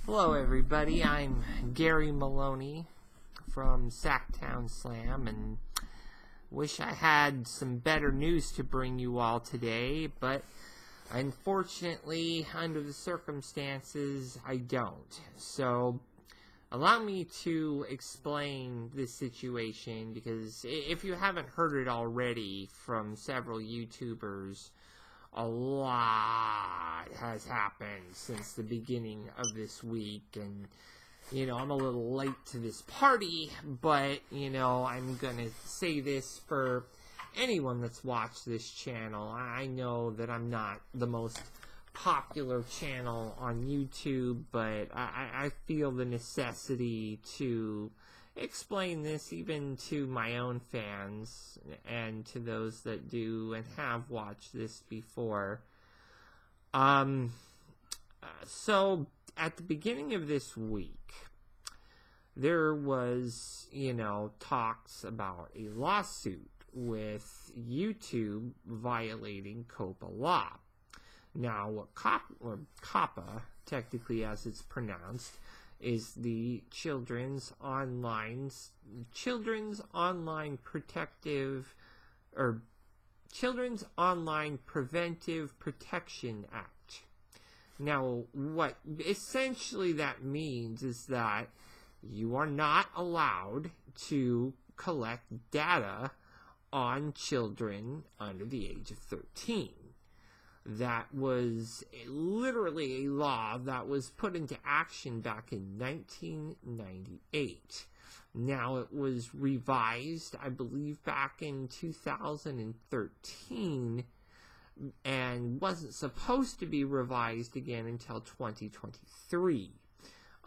Hello everybody, I'm Gary Maloney from Sactown Slam, and wish I had some better news to bring you all today, but unfortunately, under the circumstances, I don't. So, allow me to explain this situation, because if you haven't heard it already from several YouTubers, a lot has happened since the beginning of this week, and, I'm a little late to this party, but, I'm gonna say this for anyone that's watched this channel. I know that I'm not the most popular channel on YouTube, but I feel the necessity to explain this even to my own fans and to those that do and have watched this before. So at the beginning of this week, there was, talks about a lawsuit with YouTube violating COPPA law. Now, what COPPA, technically as it's pronounced, is the Children's Online Preventive Protection Act. Now, what essentially that means is that you are not allowed to collect data on children under the age of 13. That was literally a law that was put into action back in 1998. Now, it was revised, I believe, back in 2013, and wasn't supposed to be revised again until 2023.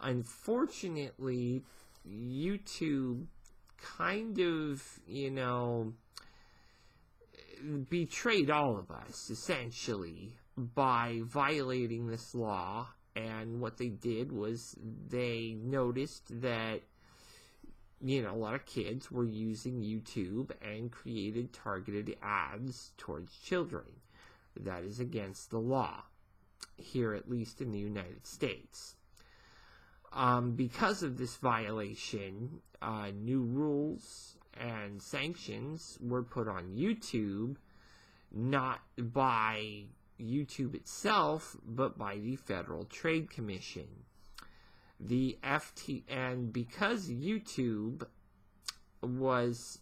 Unfortunately, YouTube kind of, betrayed all of us, essentially, by violating this law. And what they did was they noticed that, a lot of kids were using YouTube and created targeted ads towards children. That is against the law, here at least in the United States. Because of this violation, new rules and sanctions were put on YouTube, not by YouTube itself, but by the Federal Trade Commission. And because YouTube was,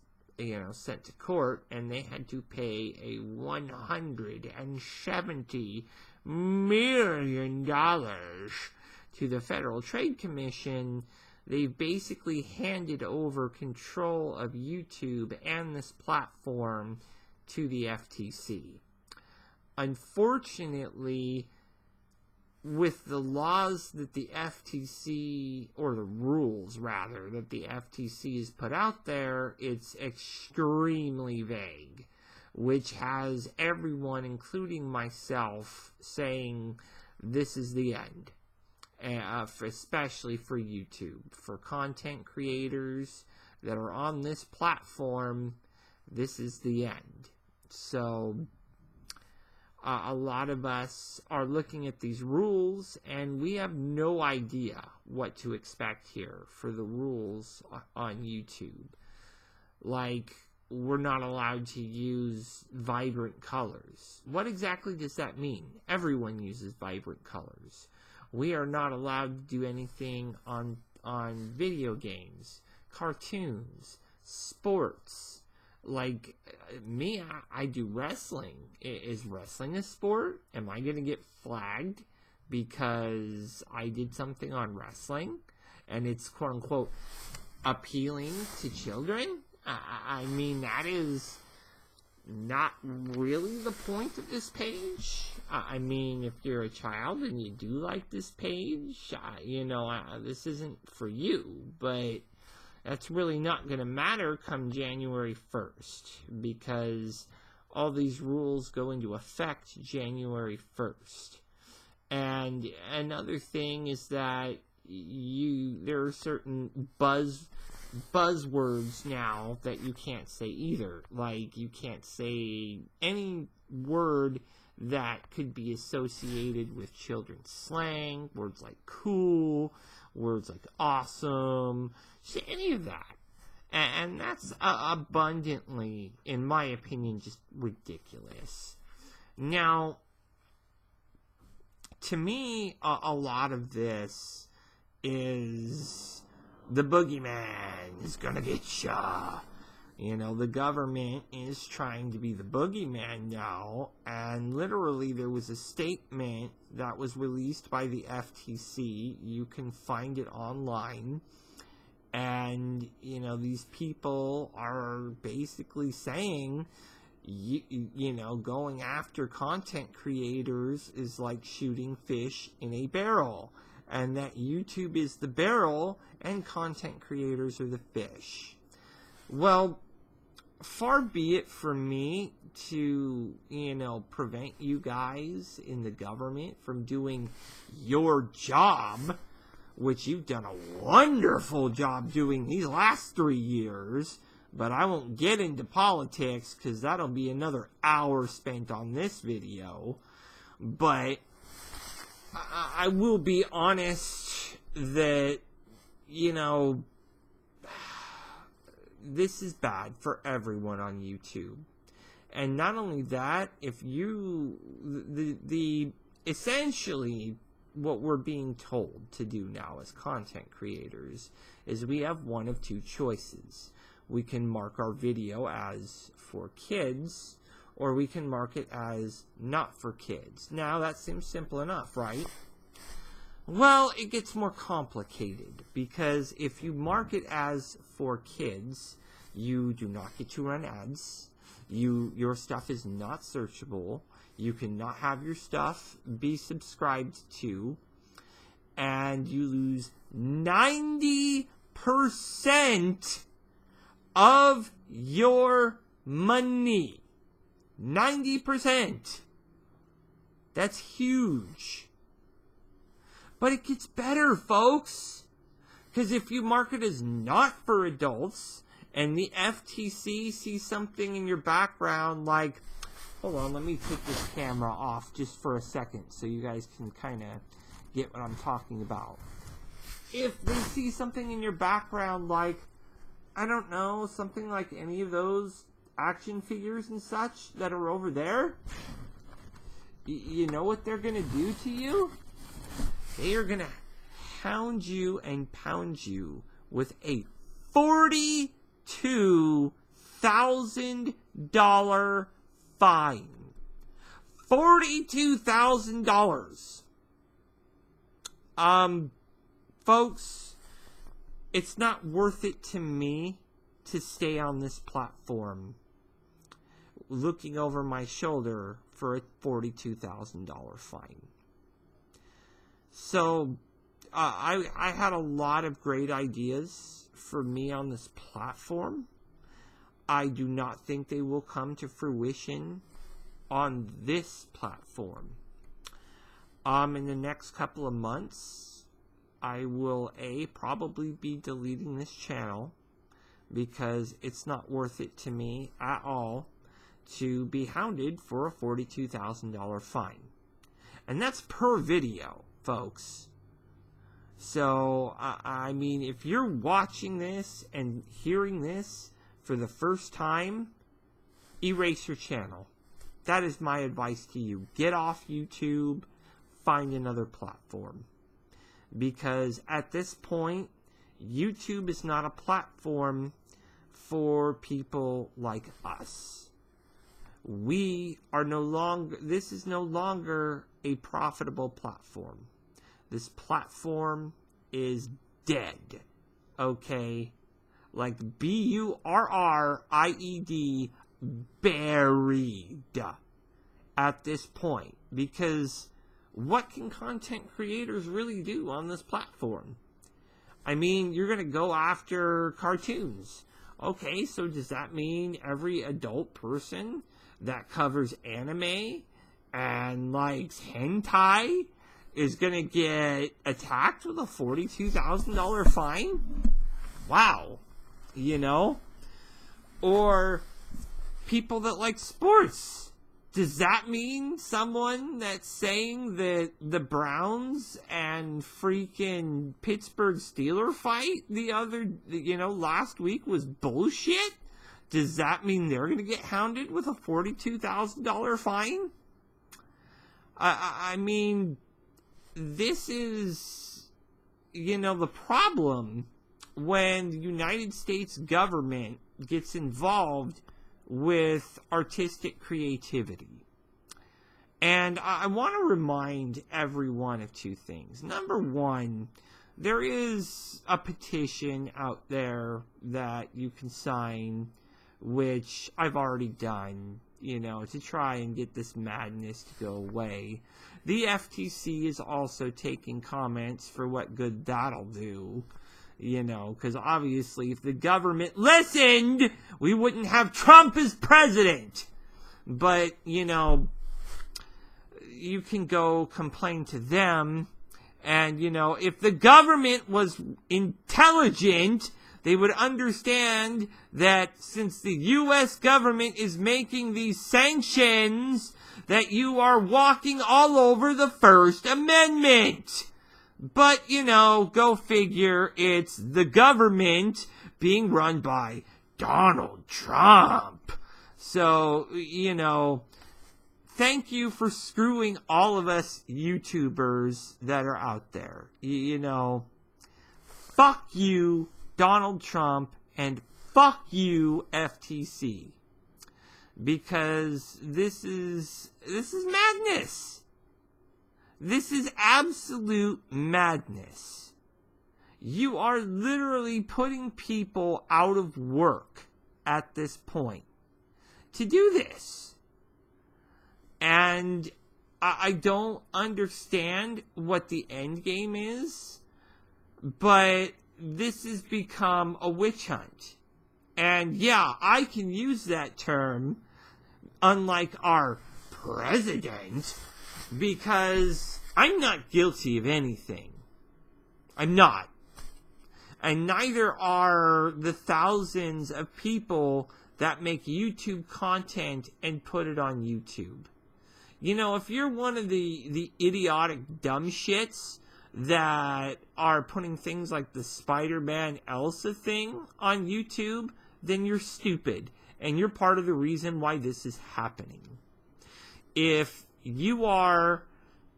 sent to court, and they had to pay a $170 million to the Federal Trade Commission, they've basically handed over control of YouTube and this platform to the FTC. Unfortunately, with the laws that the FTC, or the rules rather, that the FTC has put out there, it's extremely vague, which has everyone, including myself, saying this is the end. Especially for YouTube. For content creators that are on this platform, this is the end. So, a lot of us are looking at these rules, and we have no idea what to expect here for the rules on YouTube. Like, we're not allowed to use vibrant colors. What exactly does that mean? Everyone uses vibrant colors. We are not allowed to do anything on video games, cartoons, sports. Like me, I do wrestling. Is wrestling a sport? Am I going to get flagged because I did something on wrestling and it's quote unquote appealing to children? I mean, that is not really the point of this page. I mean, if you're a child and you do like this page, this isn't for you, but that's really not going to matter come January 1st, because all these rules go into effect January 1st. And another thing is that there are certain buzzwords now that you can't say either. Like, you can't say any word that could be associated with children's slang, words like cool, words like awesome, any of that. And that's abundantly, in my opinion, just ridiculous. Now, to me, a lot of this is the boogeyman is gonna get ya. You know, the government is trying to be the boogeyman now, and literally there was a statement that was released by the FTC. You can find it online, and, you know, these people are basically saying, you know, going after content creators is like shooting fish in a barrel, and that YouTube is the barrel and content creators are the fish. Well, far be it from me to, you know, prevent you guys in the government from doing your job, which you've done a wonderful job doing these last 3 years, but I won't get into politics because that'll be another hour spent on this video. But I will be honest that, you know, this is bad for everyone on YouTube. And not only that, if you, essentially what we're being told to do now as content creators is we have one of two choices. We can mark our video as for kids, or we can mark it as not for kids. Now, that seems simple enough, right? Well, it gets more complicated, because if you mark it as for kids, you do not get to run ads. Your stuff is not searchable. You cannot have your stuff be subscribed to, and you lose 90% of your money. 90%. That's huge. But it gets better, folks. Because if you mark it as not for adults, and the FTC sees something in your background like, hold on, let me take this camera off just for a second so you guys can kind of get what I'm talking about. If they see something in your background like, I don't know, something like any of those action figures and such that are over there, you know what they're going to do to you? They are going to hound you and pound you with a $42,000 fine. $42,000. Folks, it's not worth it to me to stay on this platform looking over my shoulder for a $42,000 fine. So, I had a lot of great ideas for me on this platform. I do not think they will come to fruition on this platform. In the next couple of months, I will probably be deleting this channel because it's not worth it to me at all to be hounded for a $42,000 fine. And that's per video, folks. So, I mean, if you're watching this and hearing this for the first time, erase your channel. That is my advice to you. Get off YouTube, find another platform. Because at this point, YouTube is not a platform for people like us. We are no longer, this is no longer a profitable platform. This platform is dead. Okay? Like BURRIED, buried at this point. Because what can content creators really do on this platform? I mean, you're going to go after cartoons. Okay, so does that mean every adult person that covers anime and likes hentai is going to get attacked with a $42,000 fine? Wow. You know? Or people that like sports. Does that mean someone that's saying that the Browns and freaking Pittsburgh Steelers fight last week was bullshit? Does that mean they're going to get hounded with a $42,000 fine? I mean, this is, the problem when the United States government gets involved with artistic creativity. And I want to remind everyone of two things. Number one, there is a petition out there that you can sign, which I've already done, to try and get this madness to go away. The FTC is also taking comments for what good that'll do. Because obviously if the government listened, we wouldn't have Trump as president. But, you can go complain to them. And, if the government was intelligent, they would understand that since the U.S. government is making these sanctions, that you are walking all over the First Amendment. But, go figure, it's the government being run by Donald Trump. So, thank you for screwing all of us YouTubers that are out there. Fuck you, Donald Trump, and fuck you, FTC. Because this is madness. This is absolute madness. You are literally putting people out of work at this point to do this. And I don't understand what the end game is, but this has become a witch hunt. And yeah, I can use that term, unlike our president, because I'm not guilty of anything. I'm not. And neither are the thousands of people that make YouTube content and put it on YouTube. If you're one of the idiotic dumb shits that are putting things like the Spider-Man Elsa thing on YouTube, then you're stupid. And you're part of the reason why this is happening. If you are,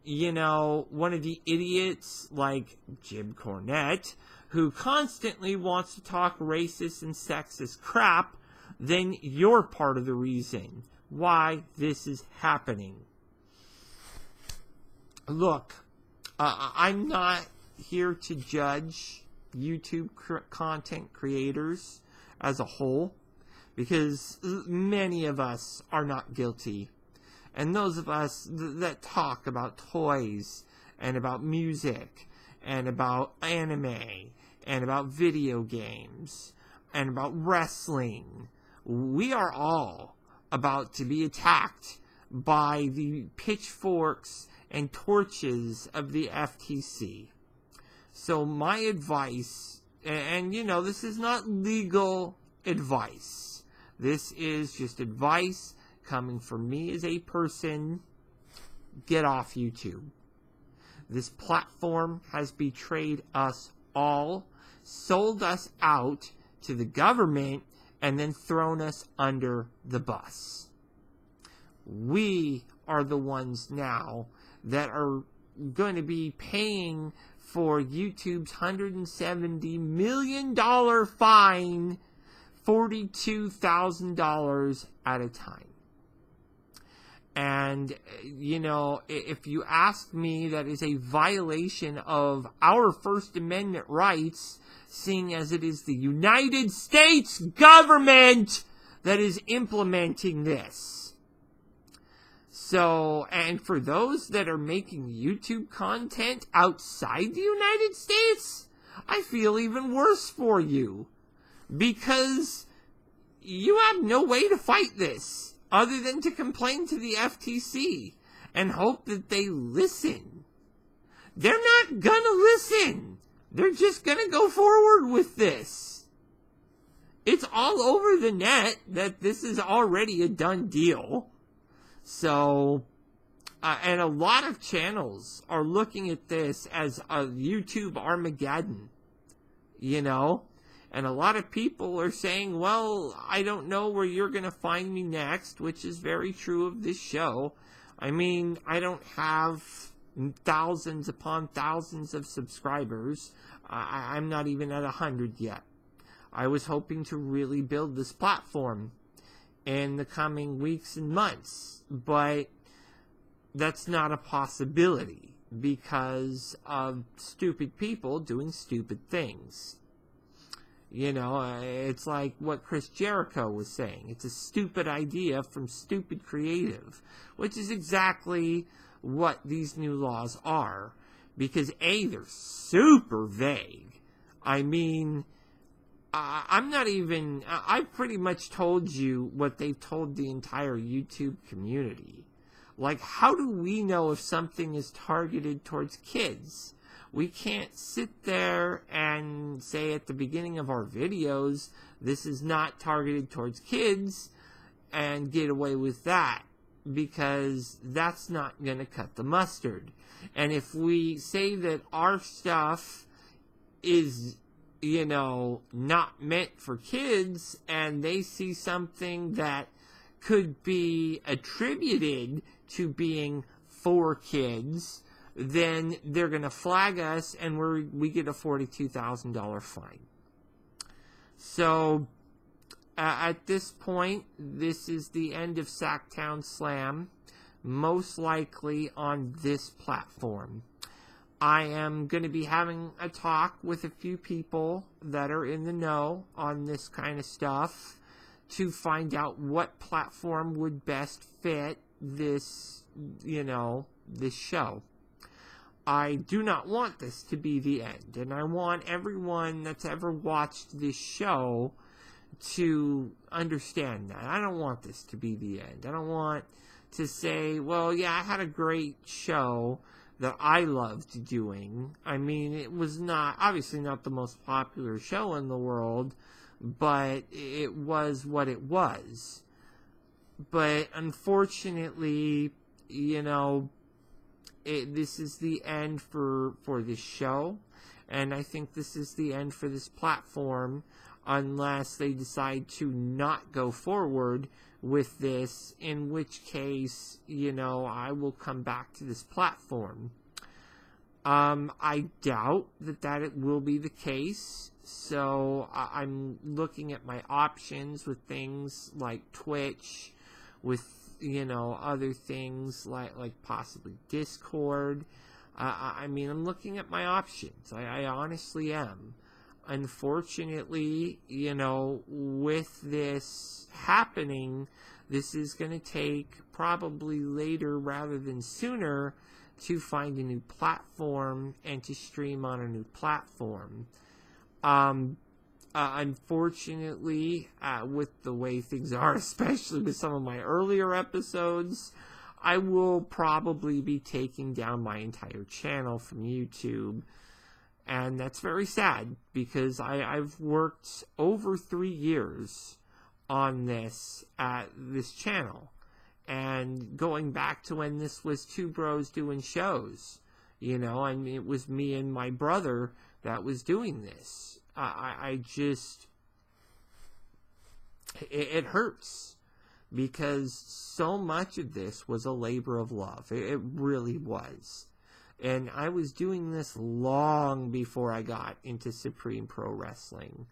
one of the idiots like Jim Cornette, who constantly wants to talk racist and sexist crap, then you're part of the reason why this is happening. Look, I'm not here to judge YouTube content creators as a whole, because many of us are not guilty. And those of us that talk about toys and about music and about anime and about video games and about wrestling, we are all about to be attacked by the pitchforks and torches of the FTC. So my advice, and this is not legal advice. This is just advice coming from me as a person. Get off YouTube. This platform has betrayed us all, sold us out to the government, and then thrown us under the bus. We are the ones now that are going to be paying for YouTube's $170 million fine, $42,000 at a time. And, if you ask me, that is a violation of our First Amendment rights, seeing as it is the United States government that is implementing this. So, and for those that are making YouTube content outside the United States, I feel even worse for you. Because you have no way to fight this other than to complain to the FTC and hope that they listen. They're not gonna listen. They're just gonna go forward with this. It's all over the net that this is already a done deal. So, and a lot of channels are looking at this as a YouTube Armageddon, you know? And a lot of people are saying, well, I don't know where you're going to find me next, which is very true of this show. I mean, I don't have thousands upon thousands of subscribers. I'm not even at 100 yet. I was hoping to really build this platform in the coming weeks and months, but that's not a possibility because of stupid people doing stupid things. You know, it's like what Chris Jericho was saying. It's a stupid idea from stupid creative, which is exactly what these new laws are. Because A, they're super vague. I mean, I'm not even, I've pretty much told you what they've told the entire YouTube community. Like, how do we know if something is targeted towards kids? We can't sit there and say at the beginning of our videos, this is not targeted towards kids, and get away with that, because that's not going to cut the mustard. And if we say that our stuff is, you know, not meant for kids, and they see something that could be attributed to being for kids, then they're going to flag us, and we get a $42,000 fine. So, at this point, this is the end of Sactown Slam, most likely on this platform. I am going to be having a talk with a few people that are in the know on this kind of stuff to find out what platform would best fit this, you know, this show. I do not want this to be the end, and I want everyone that's ever watched this show to understand that. I don't want this to be the end. I don't want to say, well, yeah, I had a great show that I loved doing. I mean, it was not, obviously not the most popular show in the world, but it was what it was. But unfortunately, you know, this is the end for this show, and I think this is the end for this platform unless they decide to not go forward with this, in which case, you know, I will come back to this platform. I doubt that it will be the case, so I'm looking at my options with things like Twitch, with, you know, other things like possibly Discord. I mean, I'm looking at my options. I honestly am. Unfortunately, you know, with this happening, this is going to take probably later rather than sooner to find a new platform and to stream on a new platform. Unfortunately, with the way things are, especially with some of my earlier episodes, I will probably be taking down my entire channel from YouTube. And that's very sad, because I've worked over 3 years on this channel. And going back to when this was two bros doing shows, you know, I mean, it was me and my brother that was doing this. I just, it hurts, because so much of this was a labor of love. It really was. And I was doing this long before I got into Supreme Pro Wrestling.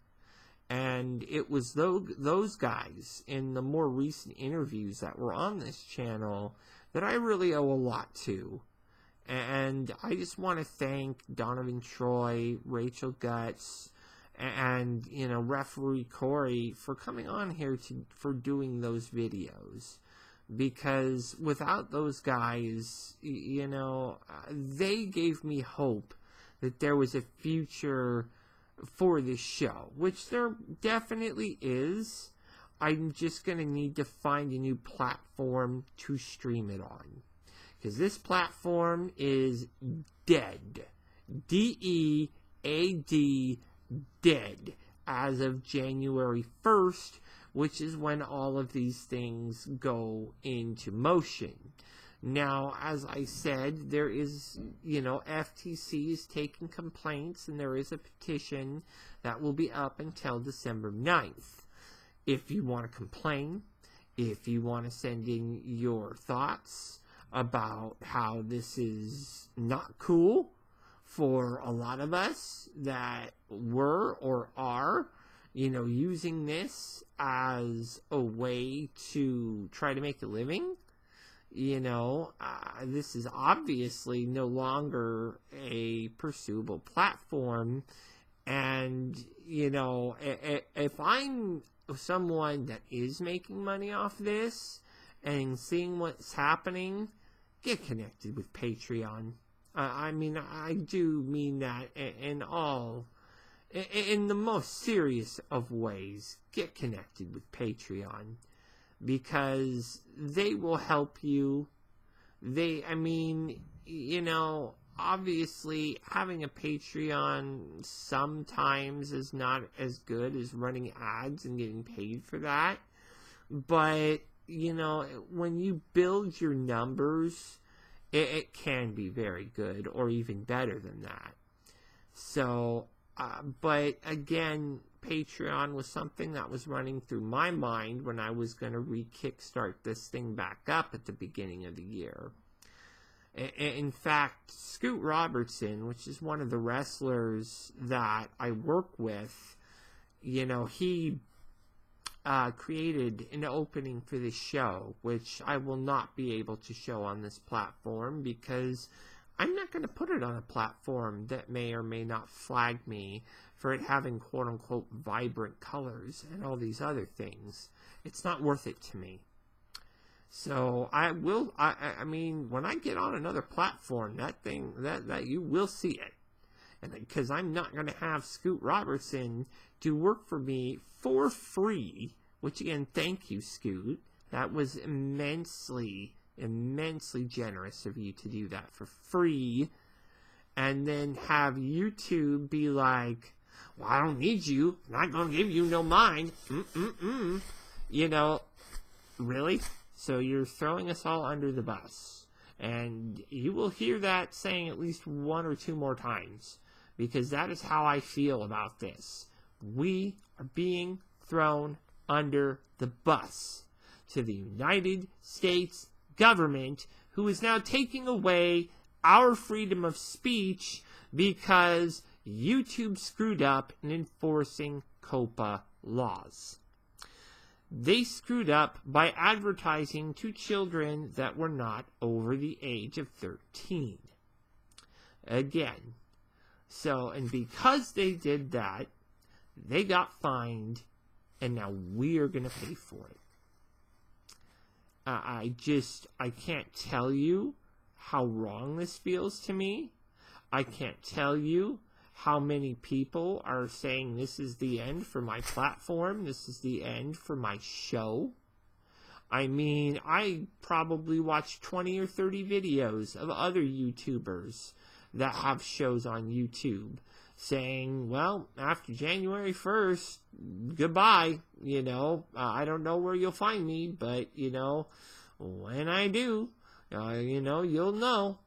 And it was those guys in the more recent interviews that were on this channel that I really owe a lot to. And I just want to thank Donovan Troy, Rachel Guts, and, you know, Referee Corey for coming on here for doing those videos. Because without those guys, you know, they gave me hope that there was a future for this show, which there definitely is. I'm just going to need to find a new platform to stream it on. Because this platform is dead. D-E-A-D, dead. As of January 1st, which is when all of these things go into motion. Now, as I said, there is, FTC is taking complaints, and there is a petition that will be up until December 9th. If you want to complain, if you want to send in your thoughts about how this is not cool for a lot of us that were or are, using this as a way to try to make a living, this is obviously no longer a pursuable platform. And, if I'm someone that is making money off this and seeing what's happening, get connected with Patreon. I do mean that in the most serious of ways. Get connected with Patreon, because they will help you. Obviously having a Patreon sometimes is not as good as running ads and getting paid for that. But, when you build your numbers, it can be very good, or even better than that. So, but again, Patreon was something that was running through my mind when I was going to re-kickstart this thing back up at the beginning of the year. In fact, Scoot Robertson, which is one of the wrestlers that I work with, he created an opening for this show, which I will not be able to show on this platform, because I'm not going to put it on a platform that may or may not flag me for it having quote-unquote vibrant colors and all these other things. It's not worth it to me. So I will, when I get on another platform, that you will see it. And because I'm not going to have Scoot Robertson do work for me for free, which again, thank you, Scoot. That was immensely generous of you to do that for free. And then have YouTube be like, well, I don't need you. I'm not going to give you no mind. Really? So you're throwing us all under the bus. And you will hear that saying at least one or two more times, because that is how I feel about this. We are being thrown under the bus to the United States government, who is now taking away our freedom of speech because YouTube screwed up in enforcing COPPA laws. They screwed up by advertising to children that were not over the age of 13. Again. So, and because they did that, they got fined, and now we're going to pay for it. I can't tell you how wrong this feels to me. I can't tell you how many people are saying this is the end for my platform, this is the end for my show. I probably watch 20 or 30 videos of other YouTubers that have shows on YouTube saying, well, after January 1st, goodbye, I don't know where you'll find me, but, when I do, you'll know.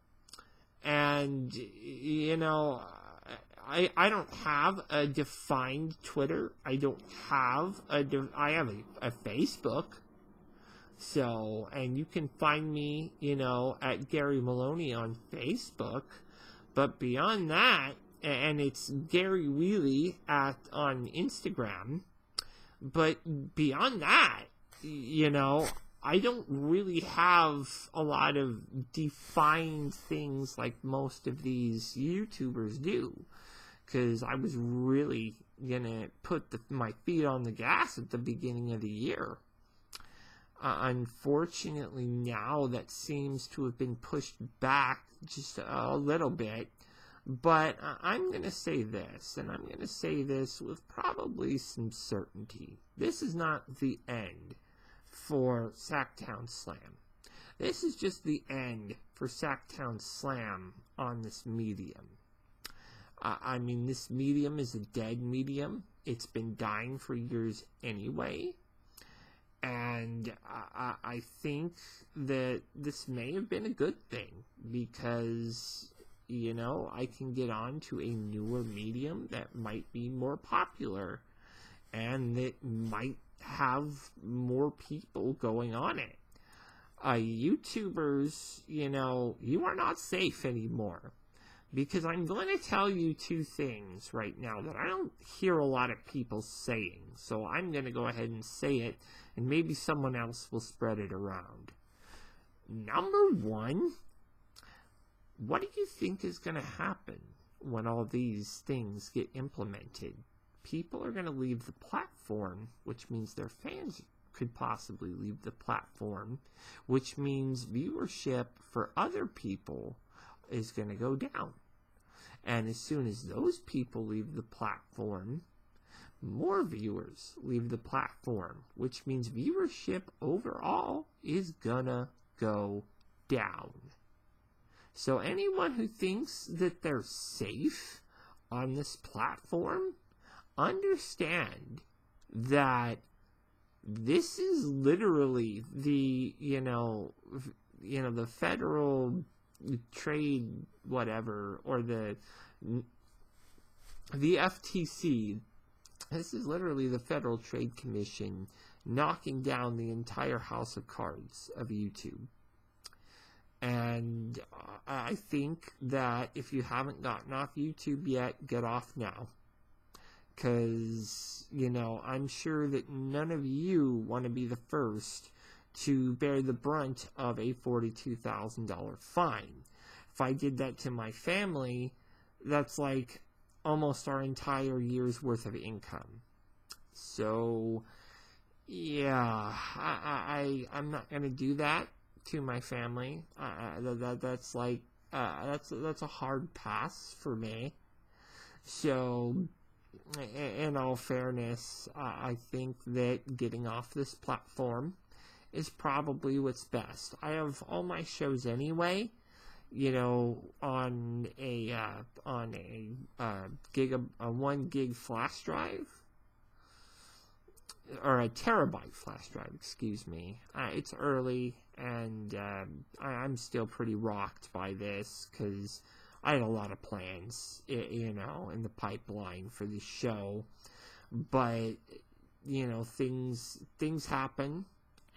And, I don't have a defined Twitter. I have a Facebook. So, and you can find me, at Gary Maloney on Facebook. But beyond that, and it's Gary Wheely on Instagram. But beyond that, I don't really have a lot of defined things like most of these YouTubers do. Because I was really going to put my feet on the gas at the beginning of the year. Unfortunately, now that seems to have been pushed back just a little bit. But I'm going to say this, and I'm going to say this with probably some certainty. This is not the end for Sactown Slam. This is just the end for Sactown Slam on this medium. This medium is a dead medium. It's been dying for years anyway. And I think that this may have been a good thing because, you know, I can get on to a newer medium that might be more popular and that might have more people going on it. YouTubers, you know, you are not safe anymore. Because I'm going to tell you two things right now that I don't hear a lot of people saying. So I'm going to go ahead and say it, and maybe someone else will spread it around. Number one, what do you think is going to happen when all these things get implemented? People are going to leave the platform, which means their fans could possibly leave the platform, which means viewership for other people is going to go down. And as soon as those people leave the platform, more viewers leave the platform, which means viewership overall is gonna go down. So anyone who thinks that they're safe on this platform, understand that this is literally the, the federal trade whatever, or the FTC. This is literally the Federal Trade Commission knocking down the entire house of cards of YouTube. And I think that if you haven't gotten off YouTube yet, get off now. Because, I'm sure that none of you want to be the first to bear the brunt of a $42,000 fine. If I did that to my family, that's like almost our entire year's worth of income. So, yeah, I'm not going to do that to my family. That's a hard pass for me. So, in all fairness, I think that getting off this platform is probably what's best. I have all my shows anyway, on a 1 gig flash drive, or a terabyte flash drive, excuse me. It's early, and I'm still pretty rocked by this, because I had a lot of plans, in the pipeline for this show, but, things happen,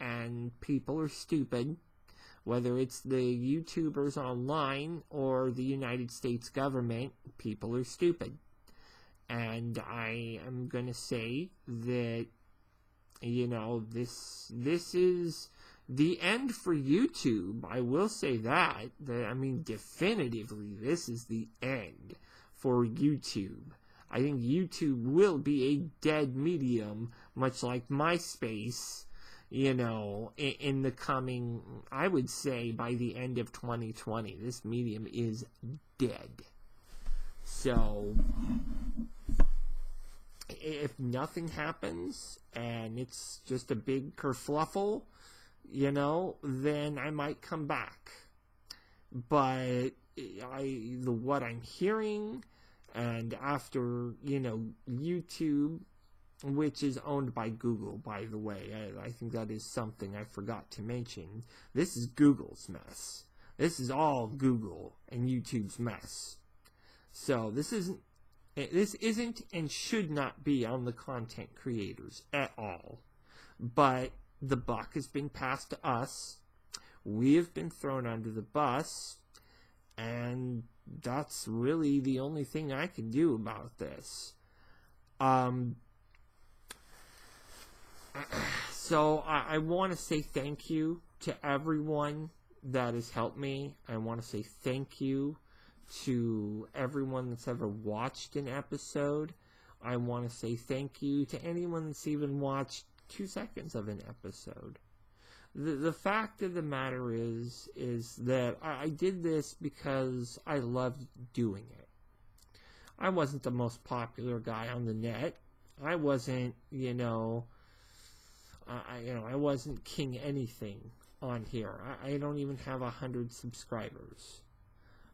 and people are stupid, whether it's the YouTubers online or the United States government. People are stupid. And I am going to say that, this is the end for YouTube. I will say that. Definitively, this is the end for YouTube. I think YouTube will be a dead medium, much like MySpace, in the coming, I would say, by the end of 2020. This medium is dead. So, if nothing happens, and it's just a big kerfluffle, then I might come back. But what I'm hearing, and after, YouTube, which is owned by Google, by the way, I think that is something I forgot to mention. This is Google's mess. This is all Google and YouTube's mess. So this isn't and should not be on the content creators at all. But the buck has been passed to us. We have been thrown under the bus, and that's really the only thing I can do about this. So I want to say thank you to everyone that has helped me. I want to say thank you to everyone that's ever watched an episode. I want to say thank you to anyone that's even watched 2 seconds of an episode. The fact of the matter is that I did this because I loved doing it. I wasn't the most popular guy on the net. I wasn't, I wasn't king anything on here. I don't even have 100 subscribers.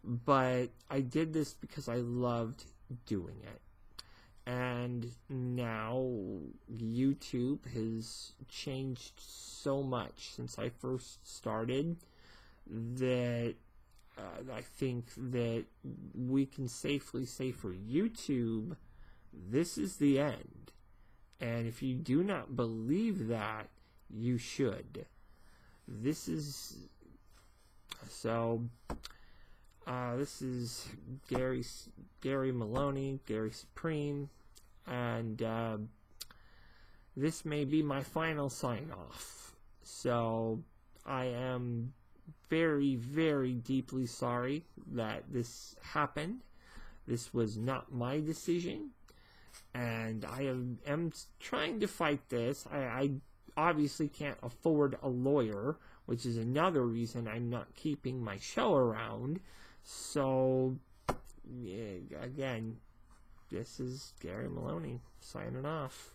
But I did this because I loved doing it. And now YouTube has changed so much since I first started that I think that we can safely say for YouTube, this is the end. And if you do not believe that, you should. This is Gary Maloney, Gary Supreme, and this may be my final sign-off. So I am very, very deeply sorry that this happened. This was not my decision, and I am trying to fight this. I obviously can't afford a lawyer, which is another reason I'm not keeping my show around. So, yeah, again, this is Gary Maloney signing off.